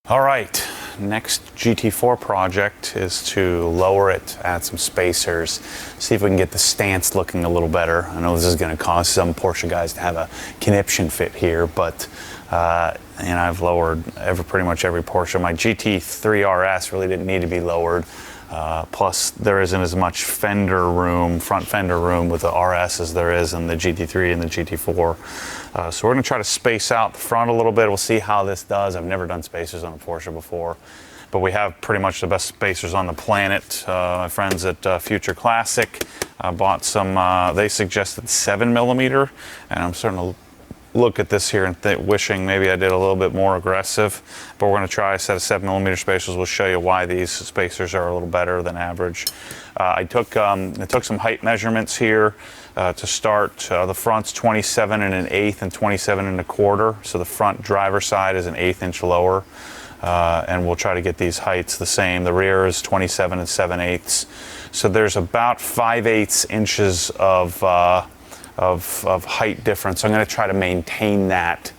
All right, next GT4 project is to lower it, add some spacers, see if we can get the stance looking a little better. I know this is going to cause some Porsche guys to have a conniption fit here, but I've lowered pretty much every Porsche. My GT3 RS really didn't need to be lowered. Plus, there isn't as much fender room, front fender room with the RS as there is in the GT3 and the GT4. So we're going to try to space out the front a little bit. We'll see how this does. I've never done spacers on a Porsche before, but we have pretty much the best spacers on the planet. My friends at Future Classic bought some, they suggested 7mm, and I'm starting to look at this here and wishing maybe I did a little bit more aggressive, but we're going to try a set of 7mm spacers. We'll show you why these spacers are a little better than average. I took some height measurements here to start. The front's 27 1/8 and 27 1/4, so the front driver side is an 1/8 inch lower, and we'll try to get these heights the same. The rear is 27 7/8, so there's about 5/8 inches of height difference. I'm going to try to maintain that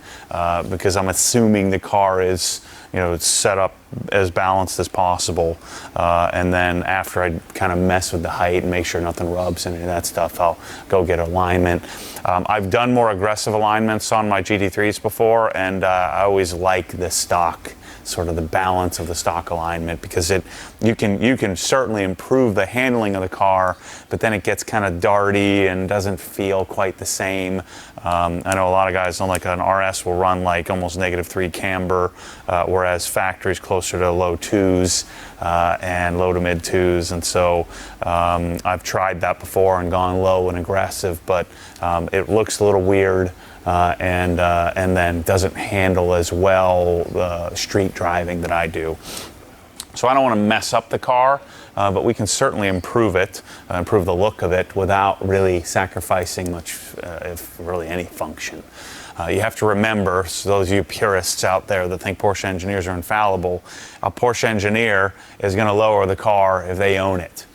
because I'm assuming the car is, it's set up as balanced as possible. And then after I kind of mess with the height and make sure nothing rubs and any of that stuff, I'll go get alignment. I've done more aggressive alignments on my GT3s before, and I always like the stock, sort of the balance of the stock alignment, because you can certainly improve the handling of the car, but then it gets kind of darty and doesn't feel quite the same. I know a lot of guys don't like an RS will run like almost -3 camber, whereas factory's closer to low 2s and low to mid 2s, and so I've tried that before and gone low and aggressive, but it looks a little weird. And then doesn't handle as well street driving that I do. So I don't want to mess up the car, but we can certainly improve it, improve the look of it without really sacrificing much, if really any function. You have to remember, so those of you purists out there that think Porsche engineers are infallible, a Porsche engineer is going to lower the car if they own it.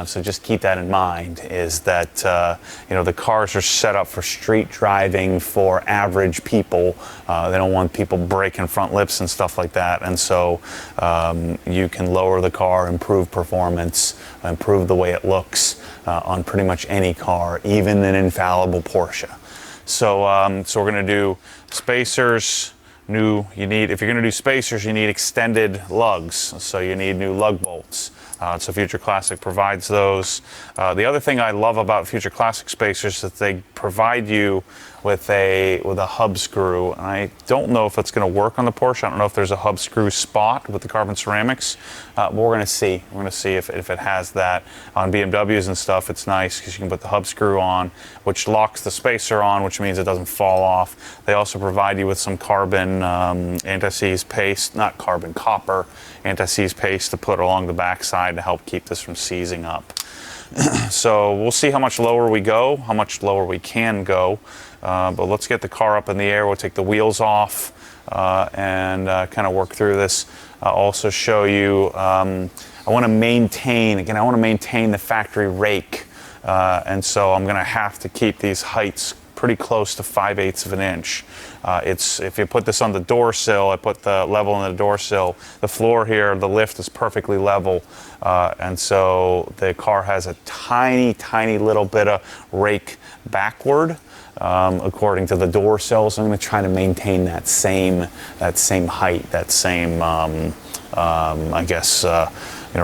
So just keep that in mind, is that the cars are set up for street driving for average people. They don't want people breaking front lips and stuff like that. And so you can lower the car, improve performance, improve the way it looks on pretty much any car, even an infallible Porsche. So we're going to do spacers. If you're going to do spacers, you need extended lugs. So you need new lug bolts. So Future Classic provides those. The other thing I love about Future Classic spacers is that they provide you with a hub screw. And I don't know if it's going to work on the Porsche. I don't know if there's a hub screw spot with the carbon ceramics, but we're going to see. We're going to see if it has that. On BMWs and stuff, it's nice because you can put the hub screw on, which locks the spacer on, which means it doesn't fall off. They also provide you with some carbon anti-seize paste, not carbon, copper anti-seize paste to put along the backside to help keep this from seizing up. So we'll see how much lower we go, how much lower we can go. But let's get the car up in the air. We'll take the wheels off and kind of work through this. I'll also show you, I want to maintain the factory rake. And so I'm going to have to keep these heights pretty close to 5/8 of an inch. If you put this on the door sill, I put the level on the door sill, the floor here, the lift is perfectly level. And so the car has a tiny little bit of rake backward, according to the door sill. So I'm going to try to maintain that same height, that same,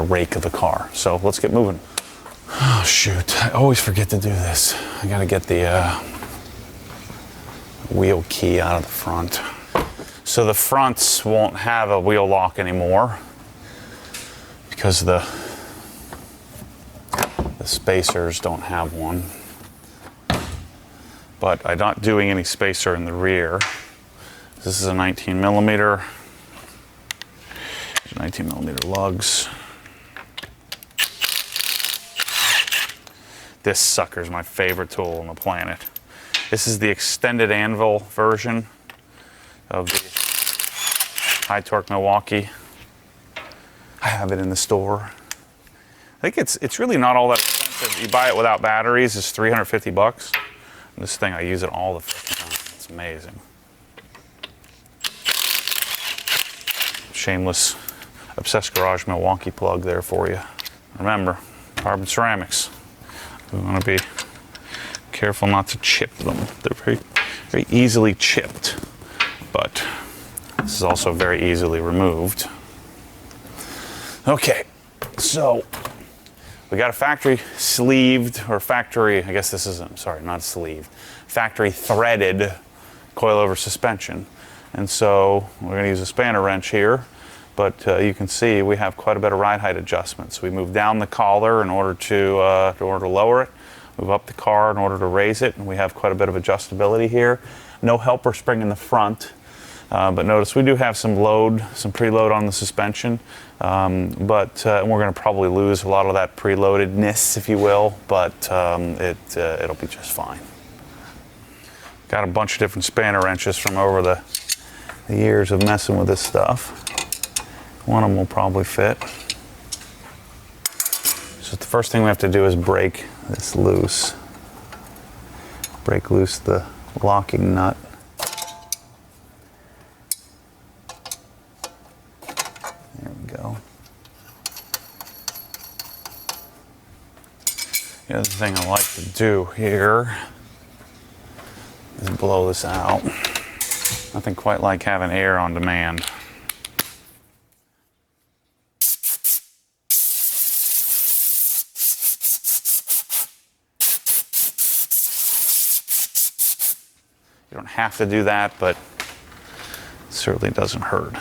rake of the car. So let's get moving. Oh shoot, I always forget to do this. I got to get the wheel key out of the front. So the fronts won't have a wheel lock anymore because the spacers don't have one. But I'm not doing any spacer in the rear. This is a 19mm. 19mm lugs. This sucker's my favorite tool on the planet. This is the extended anvil version of the High Torque Milwaukee. I have it in the store. I think it's really not all that expensive. You buy it without batteries, it's $350. And this thing, I use it all the freaking time. It's amazing. shameless Obsessed Garage Milwaukee plug there for you. Remember, carbon ceramics. We want to be careful not to chip them. They're very, very easily chipped, but this is also very easily removed. Okay, so we got a factory sleeved, or factory, I guess this isn't, sorry, not sleeved, factory threaded coilover suspension. And so we're going to use a spanner wrench here, but you can see we have quite a bit of ride height adjustments. We move down the collar in order to lower it, move up the car in order to raise it, and we have quite a bit of adjustability here. No helper spring in the front, but notice we do have some load, some preload on the suspension, but we're going to probably lose a lot of that preloadedness, if you will, but it'll be just fine. Got a bunch of different spanner wrenches from over the years of messing with this stuff. One of them will probably fit. So the first thing we have to do is break this loose. Break loose the locking nut. There we go. The other thing I like to do here is blow this out. Nothing quite like having air on demand. You don't have to do that, but it certainly doesn't hurt.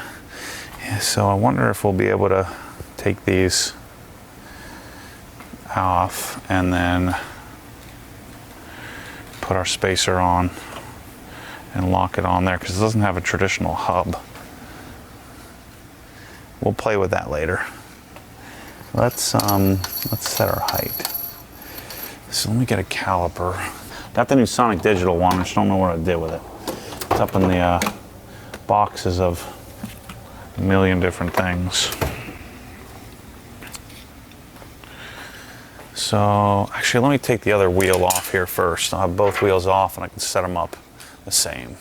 Yeah, so I wonder if we'll be able to take these off and then put our spacer on and lock it on there, because it doesn't have a traditional hub. We'll play with that later. Let's set our height. So let me get a caliper. Got the new Sonic Digital one, I just don't know what I did with it. It's up in the boxes of a million different things. So actually, let me take the other wheel off here first. I'll have both wheels off and I can set them up the same.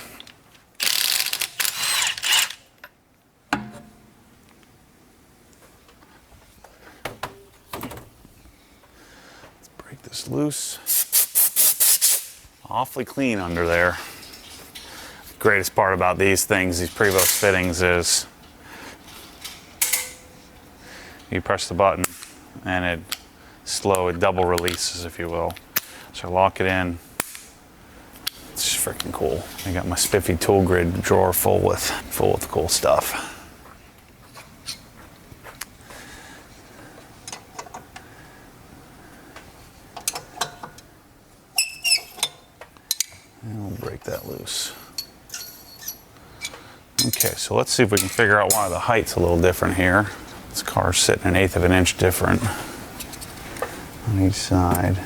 Let's break this loose. Awfully clean under there. The greatest part about these things, these Prevost fittings, is you press the button and it double releases, if you will. So I lock it in. It's just freaking cool. I got my spiffy tool grid drawer full with cool stuff. And we'll break that loose. Okay, so let's see if we can figure out why the height's a little different here. This car's sitting 1/8 of an inch different on each side.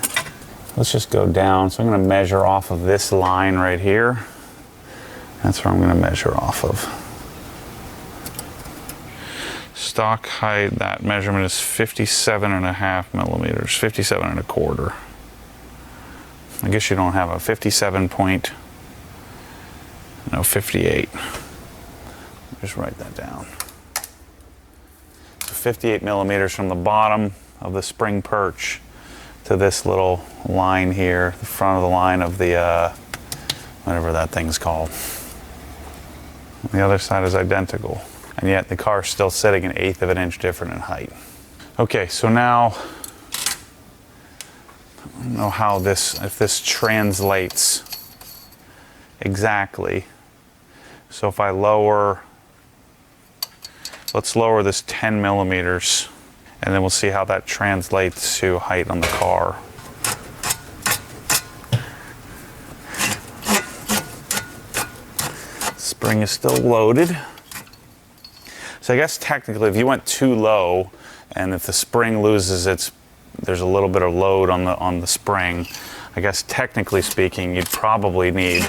Let's just go down. So I'm going to measure off of this line right here. That's where I'm going to measure off of. Stock height, that measurement is 57.5 millimeters, 57.25. I guess you don't have a 58. Just write that down. So 58 millimeters from the bottom of the spring perch to this little line here, the front of the line of the, whatever that thing's called. The other side is identical. And yet the car's still sitting 1/8 of an inch different in height. Okay, so now, I don't know how if this translates exactly. So if I let's lower this 10 millimeters, and then we'll see how that translates to height on the car. Spring is still loaded. So I guess technically if you went too low and if the spring loses there's a little bit of load on the spring, I guess technically speaking you'd probably need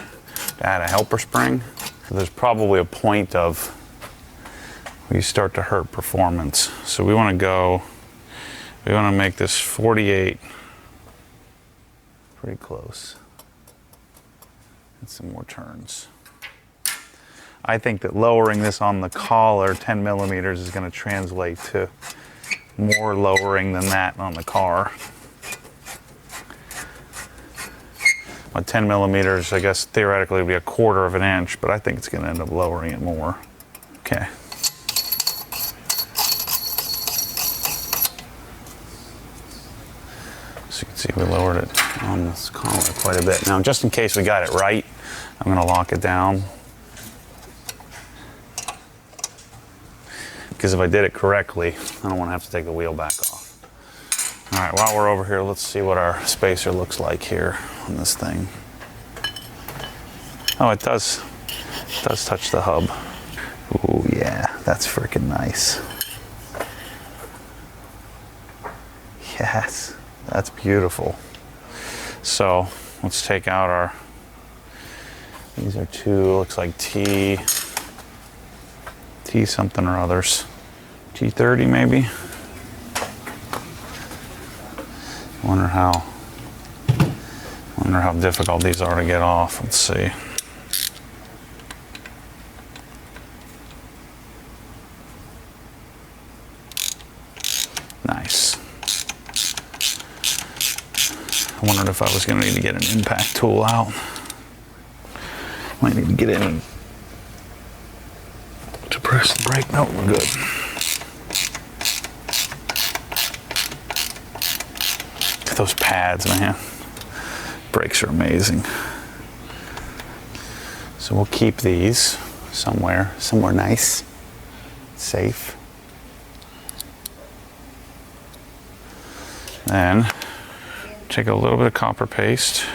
to add a helper spring. So there's probably a point of where you start to hurt performance. So we want to make this 48 pretty close. And some more turns. I think that lowering this on the collar 10 millimeters is going to translate to more lowering than that on the car. A 10 millimeters, I guess theoretically would be 1/4 of an inch, but I think it's going to end up lowering it more. Okay. So you can see we lowered it on this collar quite a bit. Now, just in case we got it right, I'm going to lock it down. Because if I did it correctly, I don't want to have to take the wheel back off. All right, while we're over here, let's see what our spacer looks like here on this thing. Oh, it does touch the hub. Oh yeah, that's freaking nice. Yes, that's beautiful. So let's take out our, these are two, looks like T something or others. T30 maybe? Wonder how difficult these are to get off. Let's see. Nice. I wondered if I was going to need to get an impact tool out. Might need to get in to press the brake. No, we're good. Look at those pads, man. Brakes are amazing. So we'll keep these somewhere nice, safe. Then take a little bit of copper paste.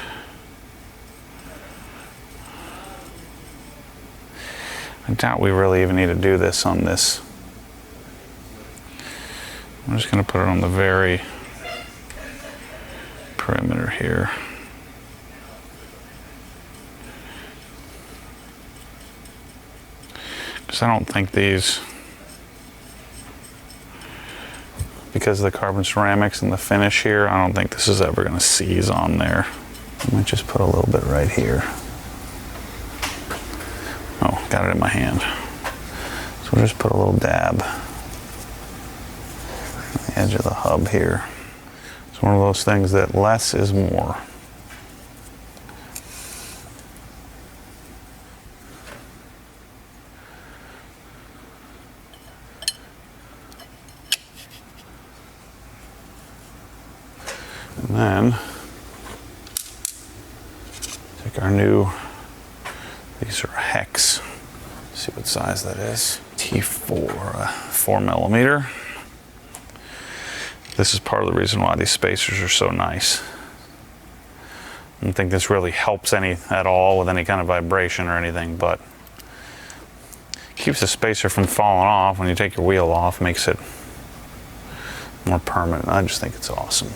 I doubt we really even need to do this on this. I'm just going to put it on the very perimeter here. Because I don't think these, because of the carbon ceramics and the finish here, I don't think this is ever going to seize on there. I might just put a little bit right here. Oh, got it in my hand. So we'll just put a little dab on the edge of the hub here. It's one of those things that less is more. And then take our new, these are hex. See what size that is. T4, 4 millimeter. This is part of the reason why these spacers are so nice. I don't think this really helps any at all with any kind of vibration or anything, but keeps the spacer from falling off when you take your wheel off, makes it more permanent. I just think it's awesome.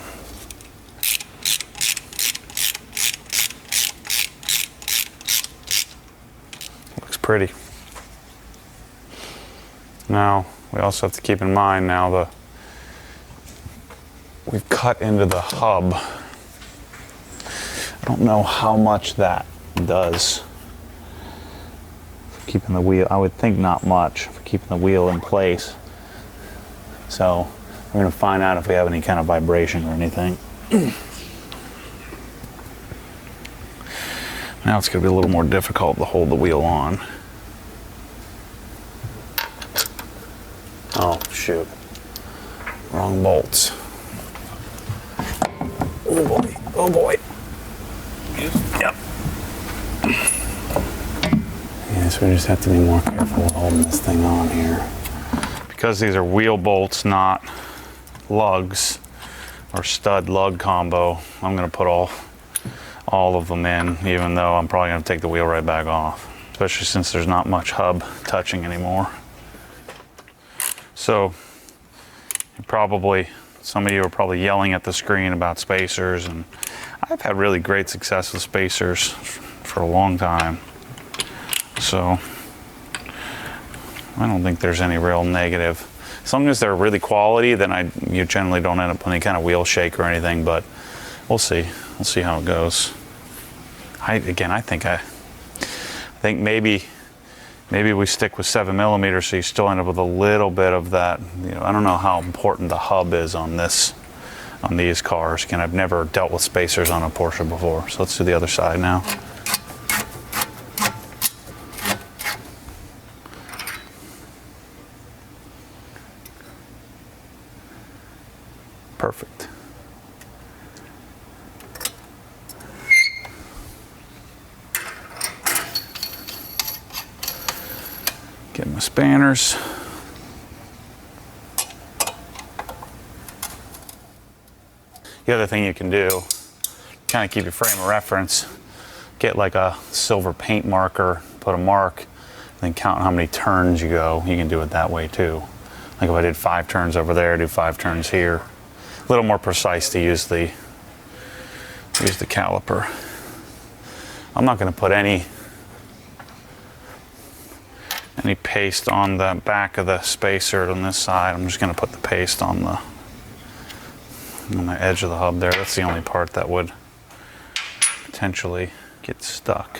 Looks pretty. Now, we also have to keep in mind now we've cut into the hub. I don't know how much that does. Keeping the wheel, I would think not much for keeping the wheel in place. So we're going to find out if we have any kind of vibration or anything. Now it's going to be a little more difficult to hold the wheel on. Oh, shoot. Wrong bolts. Oh boy, oh boy. Yep. Yes, we just have to be more careful with holding this thing on here. Because these are wheel bolts, not lugs or stud lug combo, I'm gonna put all of them in, even though I'm probably gonna take the wheel right back off, especially since there's not much hub touching anymore. So some of you are probably yelling at the screen about spacers, and I've had really great success with spacers for a long time. So I don't think there's any real negative. As long as they're really quality, then you generally don't end up with any kind of wheel shake or anything, but we'll see. We'll see how it goes. I think maybe Maybe we stick with 7mm so you still end up with a little bit of that. You know, I don't know how important the hub is on these cars. Again, I've never dealt with spacers on a Porsche before. So let's do the other side now. Perfect. Get my spanners. The other thing you can do, kind of keep your frame of reference, get like a silver paint marker, put a mark, then count how many turns you go. You can do it that way too. Like if I did 5 turns over there, do 5 turns here. A little more precise to use the caliper. I'm not going to put any paste on the back of the spacer on this side. I'm just going to put the paste on the edge of the hub there. That's the only part that would potentially get stuck.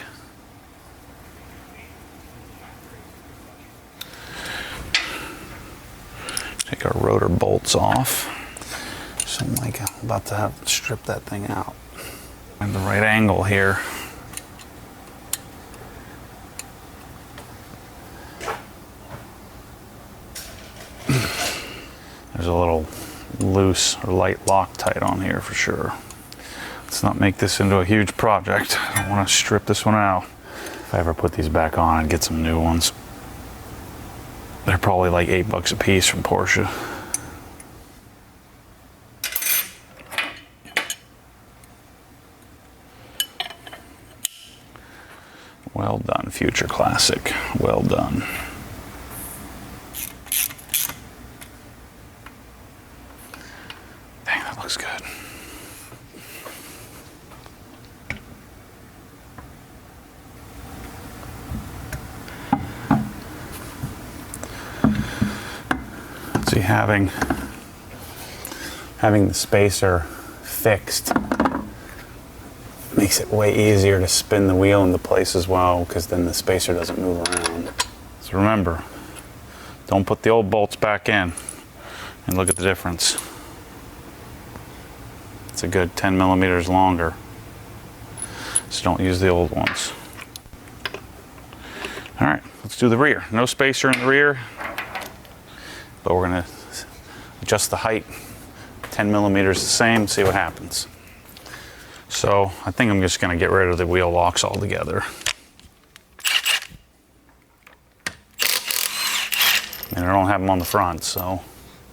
Take our rotor bolts off. So I'm like about to have to strip that thing out. I have the right angle here. There's a little loose or light Loctite on here for sure. Let's not make this into a huge project. I don't want to strip this one out. If I ever put these back on, I'd get some new ones. They're probably like $8 a piece from Porsche. Well done, future classic. Well done. Dang, that looks good. See, having the spacer fixed makes it way easier to spin the wheel into place as well, because then the spacer doesn't move around. So remember, don't put the old bolts back in, and look at the difference. It's a good 10mm longer, so don't use the old ones. All right, let's do the rear. No spacer in the rear, but we're gonna adjust the height 10mm the same, see what happens. So I think I'm just going to get rid of the wheel locks altogether. And I don't have them on the front, so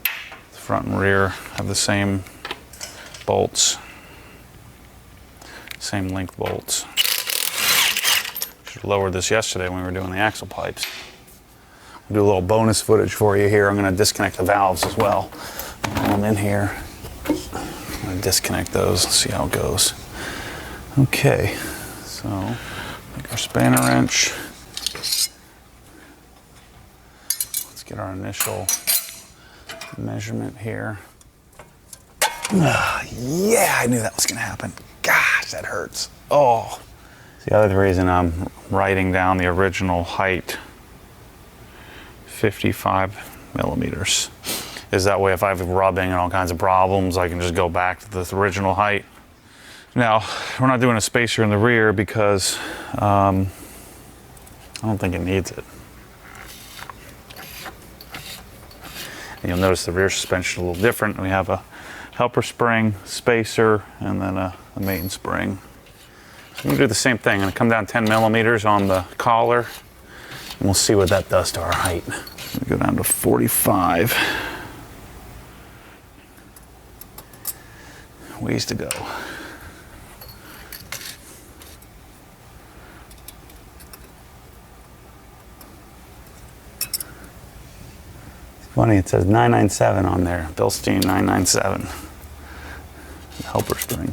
the front and rear have the same bolts, same length bolts. Should have lowered this yesterday when we were doing the axle pipes. I'll do a little bonus footage for you here. I'm going to disconnect the valves as well. Put them in here. I'm going to disconnect those and see how it goes. Okay, so take our spanner wrench. Let's get our initial measurement here. Yeah, I knew that was going to happen. Gosh, that hurts. Oh. The other reason I'm writing down the original height, 55mm, is that way if I have rubbing and all kinds of problems, I can just go back to the original height. Now, we're not doing a spacer in the rear because I don't think it needs it. And you'll notice the rear suspension is a little different. We have a helper spring, spacer, and then a main spring. So I'm going to do the same thing. I'm going to come down 10mm on the collar, and we'll see what that does to our height. I'm going to go down to 45. Ways to go. Funny, it says 997 on there. Bilstein 997. The helper spring.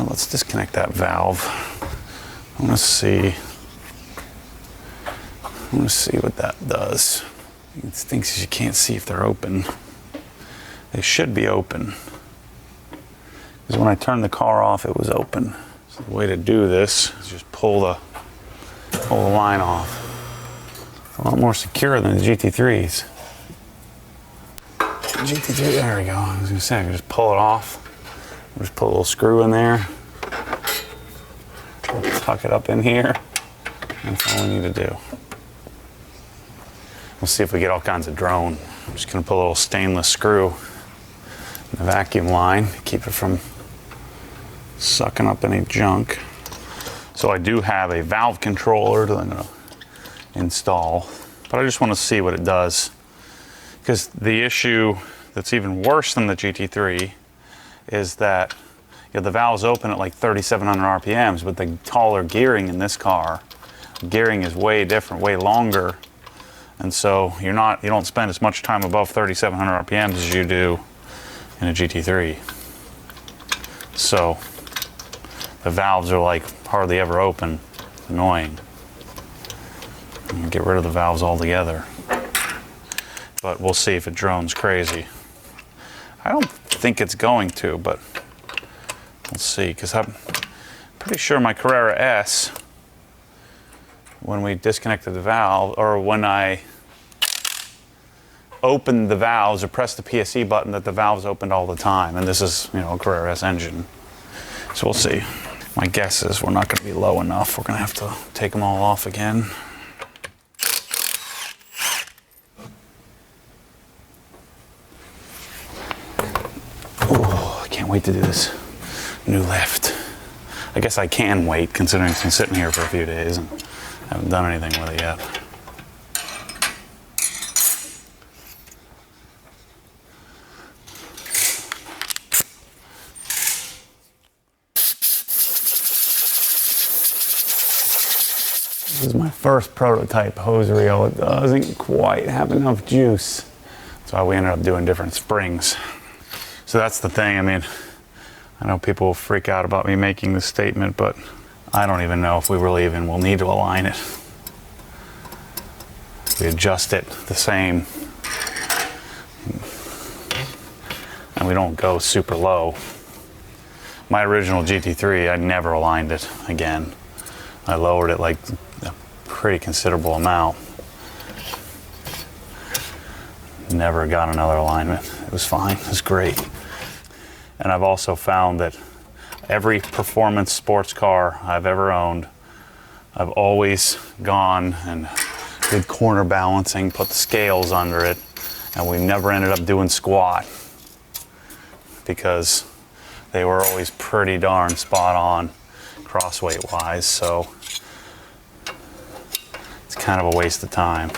Let's disconnect that valve. I want to see what that does. It thinks you can't see if they're open. they should be open. Because when I turned the car off, it was open. So the way to do this is just pull the line off. It's a lot more secure than the GT3s. GT3, there we go. I was gonna say, I can just pull it off. Just put a little screw in there. Tuck it up in here. That's all we need to do. We'll see if we get all kinds of drone. I'm just gonna put a little stainless screw in the vacuum line to keep it from sucking up any junk. So I do have a valve controller that I'm gonna install, but I just want to see what it does. Because the issue that's even worse than the GT3 is that the valves open at like 3,700 RPMs, but the taller gearing in this car, gearing is way different, way longer. And so you don't spend as much time above 3,700 RPMs as you do in a GT3. So the valves are like hardly ever open. It's annoying. I'm gonna get rid of the valves altogether. But we'll see if it drones crazy. I don't think it's going to, but we'll see, because I'm pretty sure my Carrera S, when we disconnected the valve, or when I opened the valves or pressed the PSE button, that the valves opened all the time. And this is, a Carrera S engine. So we'll see. My guess is we're not going to be low enough. We're going to have to take them all off again. Oh, I can't wait to do this new lift. I guess I can wait, considering it's been sitting here for a few days and I haven't done anything with it yet. This is my first prototype hose reel. It doesn't quite have enough juice. That's why we ended up doing different springs. So that's the thing. I mean, I know people will freak out about me making this statement, but I don't even know if we really even will need to align it. We adjust it the same, and we don't go super low. My original GT3, I never aligned it again. I lowered it like a pretty considerable amount. Never got another alignment. It was fine, it was great. And I've also found that every performance sports car I've ever owned, I've always gone and did corner balancing, put the scales under it, and we never ended up doing squat because they were always pretty darn spot on crossweight wise, so it's kind of a waste of time.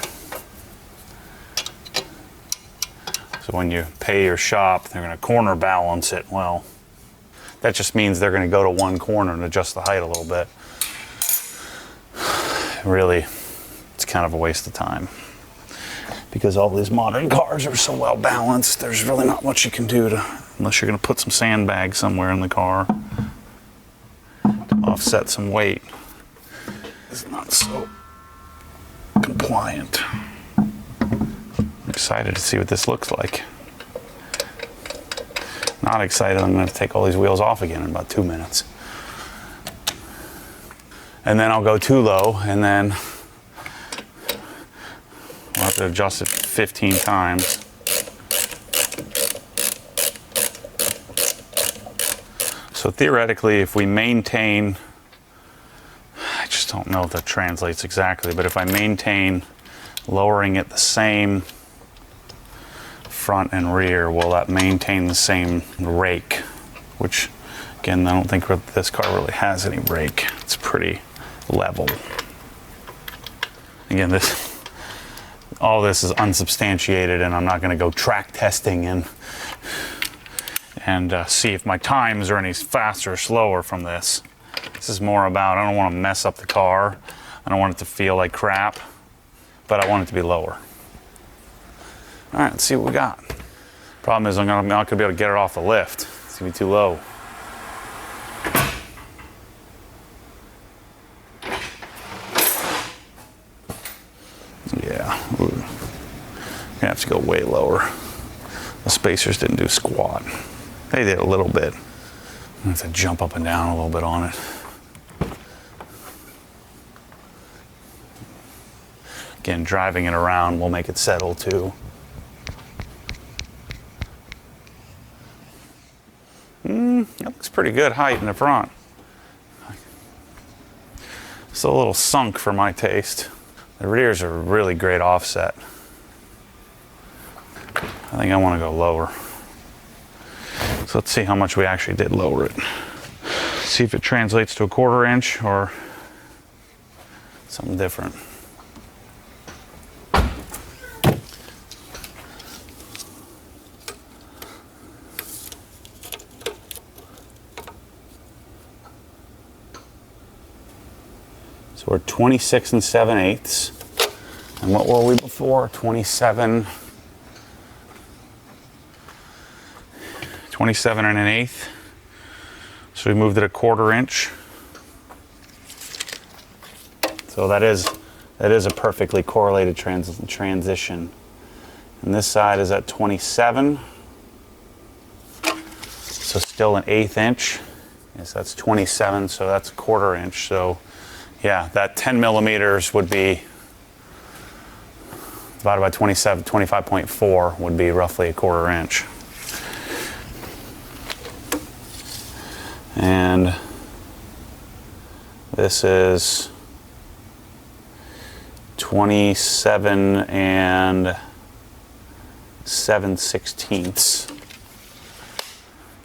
So when you pay your shop, they're going to corner balance it. Well, that just means they're going to go to one corner and adjust the height a little bit. Really, it's kind of a waste of time. Because all these modern cars are so well balanced, there's really not much you can do unless you're going to put some sandbags somewhere in the car to offset some weight. It's not so compliant. I'm excited to see what this looks like. Not excited, I'm going to take all these wheels off again in about 2 minutes. And then I'll go too low, and then we'll have to adjust it 15 times. So theoretically, if we maintain, I just don't know if that translates exactly, but if I maintain lowering it the same front and rear, will that maintain the same rake? Which, again, I don't think this car really has any rake. It's pretty level. Again, all this is unsubstantiated, and I'm not going to go track testing and see if my times are any faster or slower from this. This is more about, I don't want to mess up the car. I don't want it to feel like crap, but I want it to be lower. All right, let's see what we got. Problem is, I'm not going to be able to get it off the lift. It's going to be too low. Yeah, we're going to have to go way lower. The spacers didn't do squat. They did a little bit. I have to jump up and down a little bit on it. Again, driving it around will make it settle too. That looks pretty good height in the front. It's a little sunk for my taste. The rears are a really great offset. I think I want to go lower. So let's see how much we actually did lower it. See if it translates to a 1/4 inch or something different. So we're 26 7/8. And what were we before? 27 1/8. So we moved it a 1/4 inch. So that is a perfectly correlated transition. And this side is at 27. So still an 1/8 inch. Yes, that's 27, so that's a 1/4 inch. So yeah, that 10 millimeters would be divided by 27, 25.4 would be roughly a 1/4 inch. And this is 27 7/16.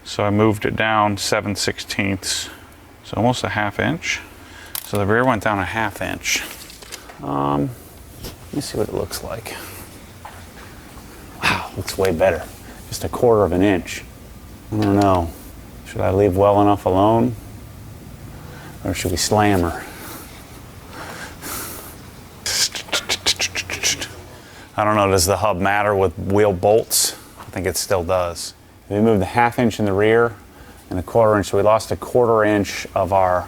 So I moved it down 7/16. So almost a 1/2 inch. So the rear went down a 1/2 inch. Let me see what it looks like. Wow, looks way better. Just a 1/4 of an inch. I don't know. Should I leave well enough alone? Or should we slam her? I don't know, does the hub matter with wheel bolts? I think it still does. We moved the 1/2 inch in the rear and a 1/4 inch, so we lost a 1/4 inch of our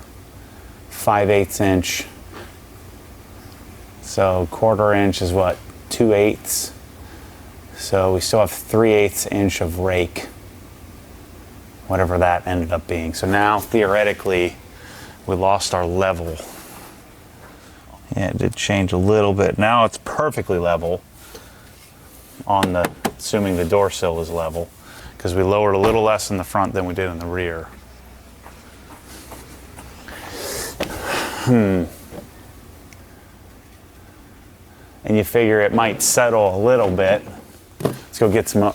5/8 inch. So 1/4 inch is what, 2/8. So we still have 3/8 inch of rake, whatever that ended up being. So now theoretically we lost our level. Yeah, it did change a little bit. Now it's perfectly level on the, assuming the door sill is level, because we lowered a little less in the front than we did in the rear. And you figure it might settle a little bit. Let's go get some.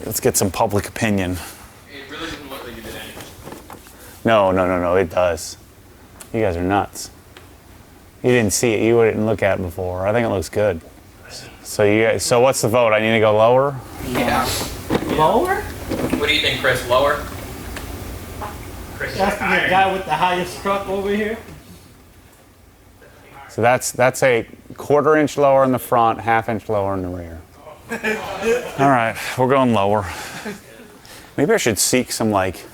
Let's get some public opinion. It really didn't look like you did anything. No, it does. You guys are nuts. You didn't see it. You didn't look at it before. I think it looks good. So what's the vote? I need to go lower? Yeah. Lower? What do you think, Chris? Lower? Chris, That's the guy with the highest truck over here. So that's a 1/4 inch lower in the front, 1/2 inch lower in the rear. All right, we're going lower. Maybe I should seek some like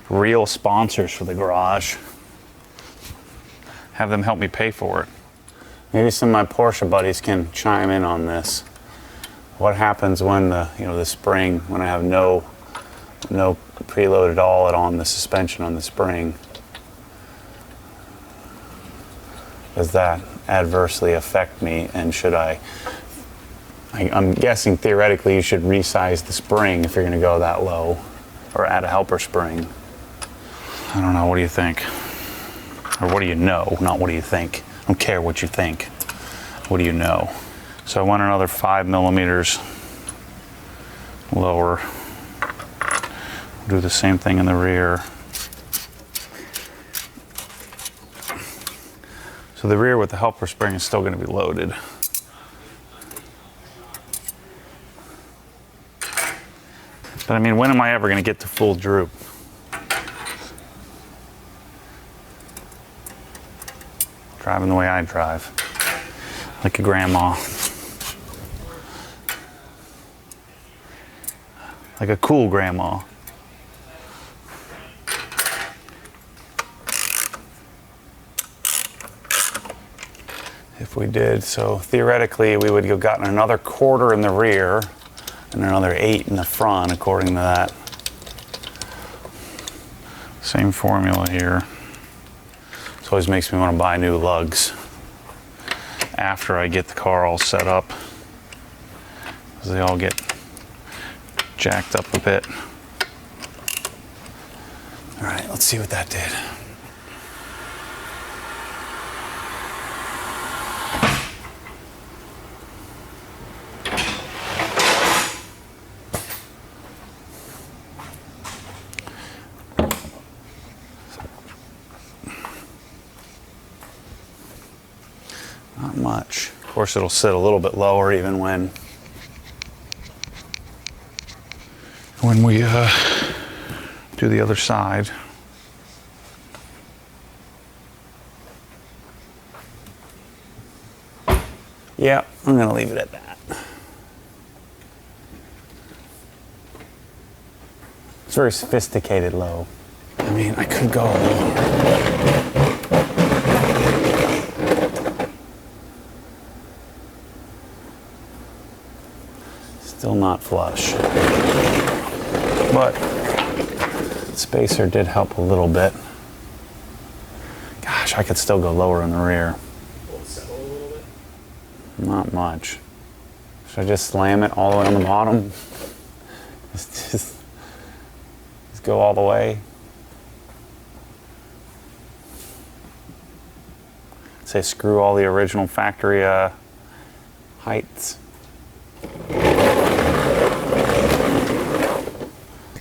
real sponsors for the garage. Have them help me pay for it. Maybe some of my Porsche buddies can chime in on this. What happens when the spring, when I have no preload at all on the suspension on the spring? Does that adversely affect me? And should I'm guessing theoretically you should resize the spring if you're going to go that low, or add a helper spring. I don't know. What do you think? Or what do you know? Not what do you think. I don't care what you think. What do you know? So I went another 5 millimeters lower. Do the same thing in the rear. So the rear with the helper spring is still going to be loaded. But I mean, when am I ever going to get to full droop? Driving the way I drive, like a grandma. Like a cool grandma. If we did, so theoretically we would have gotten another 1/4 in the rear, and another 8 in the front, according to that. Same formula here. This always makes me want to buy new lugs after I get the car all set up, because they all get jacked up a bit. All right, let's see what that did. Not much. Of course, it'll sit a little bit lower even when we do the other side. Yeah, I'm gonna leave it at that. It's very sophisticated low. I mean, I could go lower. Still not flush. But spacer did help a little bit. Gosh, I could still go lower in the rear. Will it settle a little bit? Not much. Should I just slam it all the way on the bottom? Just go all the way? Say screw all the original factory heights.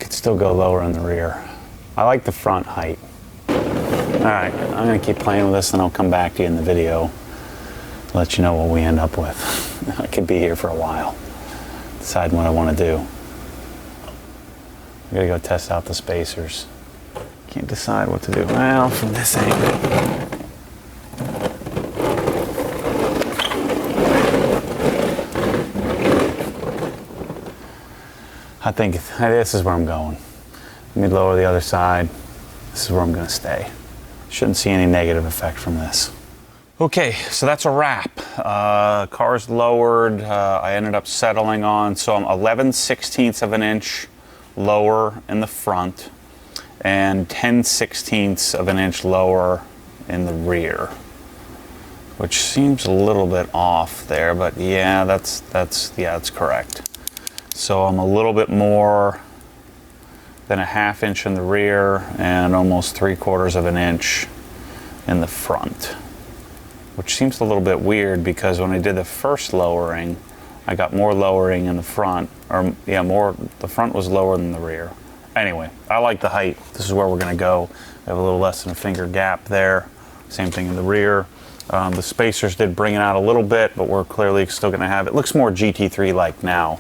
Still go lower in the rear. I like the front height. All right, I'm gonna keep playing with this and I'll come back to you in the video, let you know what we end up with. I could be here for a while, decide what I wanna do. I gotta go test out the spacers. Can't decide what to do. Well, from this angle. I think this is where I'm going. Let me lower the other side. This is where I'm gonna stay. Shouldn't see any negative effect from this. Okay, so that's a wrap. Car's lowered. I ended up settling on, so I'm 11/16 of an inch lower in the front and 10/16 of an inch lower in the rear, which seems a little bit off there, but yeah, that's correct. So I'm a little bit more than a ½ inch in the rear and almost 3/4 of an inch in the front, which seems a little bit weird because when I did the first lowering, I got more lowering in the front, or yeah, the front was lower than the rear. Anyway, I like the height. This is where we're gonna go. I have a little less than a finger gap there. Same thing in the rear. The spacers did bring it out a little bit, but we're clearly still gonna have it. Looks more GT3-like now.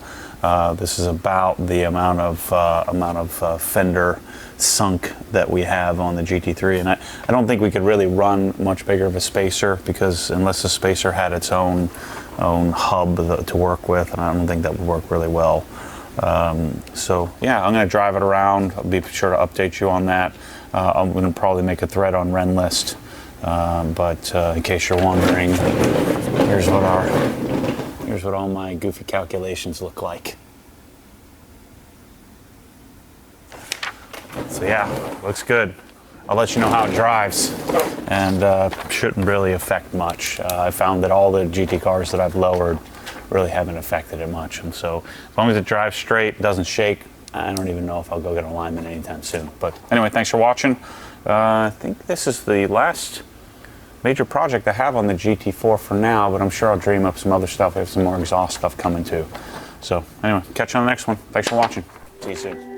This is about the amount of fender sunk that we have on the GT3, and I don't think we could really run much bigger of a spacer, because unless the spacer had its own hub to work with, and I don't think that would work really well. So yeah, I'm going to drive it around. I'll be sure to update you on that. I'm going to probably make a thread on Renlist, but in case you're wondering, here's what all my goofy calculations look like. So yeah, looks good. I'll let you know how it drives, and shouldn't really affect much. I found that all the GT cars that I've lowered really haven't affected it much, and so as long as it drives straight, doesn't shake, I don't even know if I'll go get an alignment anytime soon. But anyway, thanks for watching. I think this is the last major project I have on the GT4 for now, but I'm sure I'll dream up some other stuff. I have some more exhaust stuff coming too. So anyway, catch you on the next one. Thanks for watching. See you soon.